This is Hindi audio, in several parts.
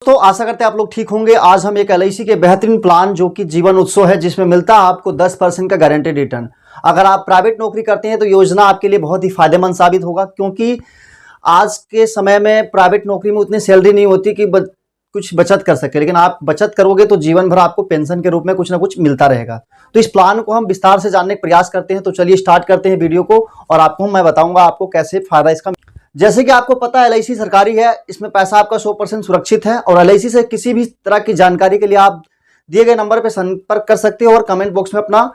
दोस्तों, आशा करते हैं आप लोग ठीक होंगे। आज हम एक एलआईसी के बेहतरीन प्लान जो कि जीवन उत्सव है, जिसमें मिलता है आपको 10% का गारंटेड रिटर्न। अगर आप प्राइवेट नौकरी करते हैं तो योजना आपके लिए बहुत ही फायदेमंद साबित होगा, क्योंकि आज के समय में प्राइवेट नौकरी में उतनी सैलरी नहीं होती कि कुछ बचत कर सके, लेकिन आप बचत करोगे तो जीवन भर आपको पेंशन के रूप में कुछ ना कुछ मिलता रहेगा। तो इस प्लान को हम विस्तार से जानने का प्रयास करते हैं। तो चलिए स्टार्ट करते हैं वीडियो को, और मैं बताऊंगा आपको कैसे फायदा इसका। जैसे कि आपको पता है, एलआईसी सरकारी है, इसमें पैसा आपका 100% सुरक्षित है। और एलआईसी से किसी भी तरह की जानकारी के लिए आप दिए गए नंबर पर संपर्क कर सकते हो और कमेंट बॉक्स में अपना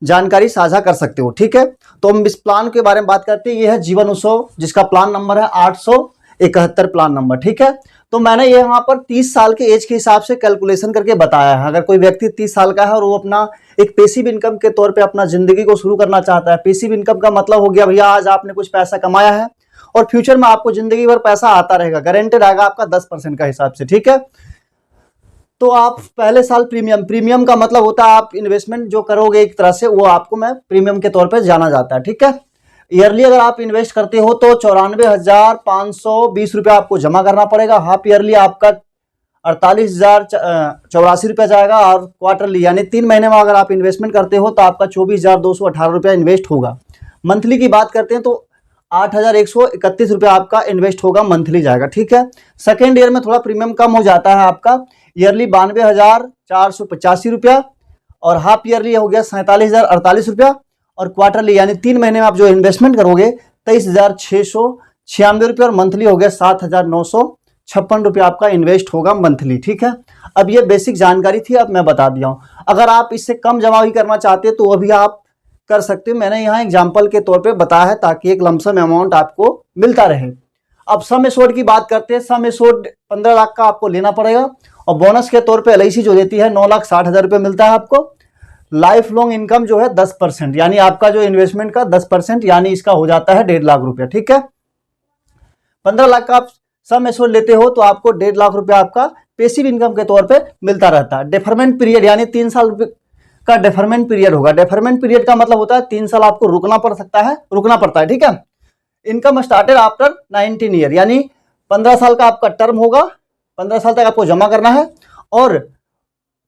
जानकारी साझा कर सकते हो। ठीक है, तो हम इस प्लान के बारे में बात करते हैं। ये है जीवन उत्सव, जिसका प्लान नंबर है 871 प्लान नंबर। ठीक है, तो मैंने ये यहाँ पर 30 साल के एज के हिसाब से कैलकुलेशन करके बताया है। अगर कोई व्यक्ति 30 साल का है और वो अपना एक पैसिव इनकम के तौर पे अपना जिंदगी को शुरू करना चाहता है। पैसिव इनकम का मतलब हो गया, भैया आज आपने कुछ पैसा कमाया है और फ्यूचर में आपको जिंदगी भर पैसा आता रहेगा, गारंटेड आएगा आपका 10% का हिसाब से। ठीक है, तो आप पहले साल प्रीमियम का मतलब होता है आप इन्वेस्टमेंट जो करोगे एक तरह से, वो आपको मैं प्रीमियम के तौर पे जाना जाता है। ठीक है, ईयरली अगर आप इन्वेस्ट करते हो तो 94,520 रुपया आपको जमा करना पड़ेगा। हाफ ईयरली आपका 48,084 रुपया जाएगा, और क्वार्टरली यानी 3 महीने में अगर आप इन्वेस्टमेंट करते हो तो आपका 24,218 रुपया इन्वेस्ट होगा। मंथली की बात करते हैं तो 8,131 रुपया आपका इन्वेस्ट होगा, मंथली जाएगा। ठीक है, सेकेंड ईयर में थोड़ा प्रीमियम कम हो जाता है आपका, ईयरली 92,485 रुपया, और हाफ ईयरली हो गया 47,048 रुपया, और क्वार्टरली यानी 3 महीने में आप जो इन्वेस्टमेंट करोगे 23,696 रुपया, और मंथली हो गया 7,956 रुपया आपका इन्वेस्ट होगा मंथली। ठीक है, अब ये बेसिक जानकारी थी, अब मैं बता दिया हूँ। अगर आप इससे कम जमा भी करना चाहते हैं तो वो भी आप कर सकते हो। मैंने यहाँ एग्जाम्पल के तौर पे बताया है ताकि एक लमसम अमाउंट आपको मिलता रहे। अब सम एश्योर्ड की बात करते हैं। सम एश्योर्ड 15 लाख का आपको लेना पड़ेगा, और बोनस के तौर पे एलआईसी जो देती है 9,60,000 रुपये मिलता है आपको। लाइफ लॉन्ग इनकम जो है 10%, यानी आपका जो इन्वेस्टमेंट का 10%, यानी इसका हो जाता है 1.5 लाख रुपया। ठीक है, 15 लाख का आप सम एश्योर्ड लेते हो तो आपको 1.5 लाख रुपया आपका पैसिव इनकम के तौर पे मिलता रहता है। डेफरमेंट पीरियड यानी 3 साल का डेफरमेंट पीरियड होगा। डेफरमेंट पीरियड का मतलब होता है 3 साल आपको रुकना पड़ता है। ठीक है, इनकम स्टार्टेड आफ्टर 19 ईयर, यानी 15 साल का आपका टर्म होगा, 15 साल तक आपको जमा करना है और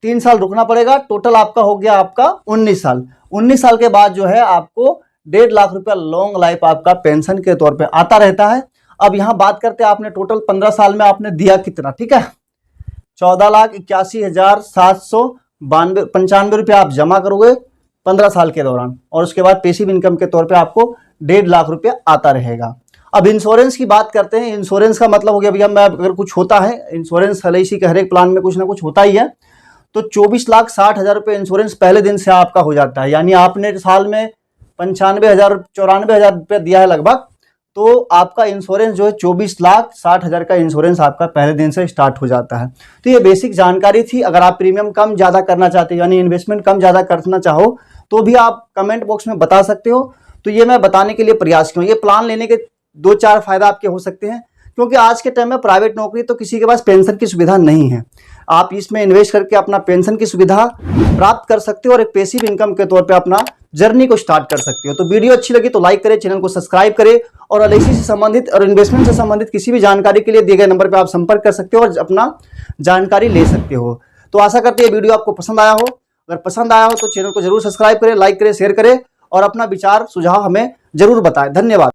3 साल रुकना पड़ेगा। टोटल आपका हो गया आपका 19 साल। 19 साल के बाद जो है आपको 1.5 लाख रुपया लॉन्ग लाइफ आपका पेंशन के तौर पे आता रहता है। अब यहाँ बात करते हैं आपने टोटल 15 साल में आपने दिया कितना। ठीक है, 14,81,795 रुपया आप जमा करोगे 15 साल के दौरान, और उसके बाद पैसिव इनकम के तौर पे आपको 1.5 लाख रुपया आता रहेगा। अब इंश्योरेंस की बात करते हैं। इंश्योरेंस का मतलब हो गया, भैया मैं अगर कुछ होता है, इंश्योरेंस एलआईसी के हर एक प्लान में कुछ ना कुछ होता ही है, तो 24,60,000 रुपये इंश्योरेंस पहले दिन से आपका हो जाता है। यानी आपने साल में 94,000 रुपया दिया है लगभग, तो आपका इंश्योरेंस जो है 24,60,000 का इंश्योरेंस आपका पहले दिन से स्टार्ट हो जाता है। तो ये बेसिक जानकारी थी। अगर आप प्रीमियम कम ज़्यादा करना चाहते हो, यानी इन्वेस्टमेंट कम ज़्यादा करना चाहो, तो भी आप कमेंट बॉक्स में बता सकते हो। तो ये मैं बताने के लिए प्रयास किया। ये प्लान लेने के 2-4 फायदा आपके हो सकते हैं, क्योंकि आज के टाइम में प्राइवेट नौकरी तो किसी के पास पेंशन की सुविधा नहीं है। आप इसमें इन्वेस्ट करके अपना पेंशन की सुविधा प्राप्त कर सकते हो और एक पैसिव इनकम के तौर पे अपना जर्नी को स्टार्ट कर सकते हो। तो वीडियो अच्छी लगी तो लाइक करें, चैनल को सब्सक्राइब करें, और एलआईसी से संबंधित और इन्वेस्टमेंट से संबंधित किसी भी जानकारी के लिए दिए गए नंबर पर आप संपर्क कर सकते हो और अपना जानकारी ले सकते हो। तो आशा करते हैं वीडियो आपको पसंद आया हो। अगर पसंद आया हो तो चैनल को जरूर सब्सक्राइब करें, लाइक करें, शेयर करें, और अपना विचार सुझाव हमें जरूर बताएं। धन्यवाद।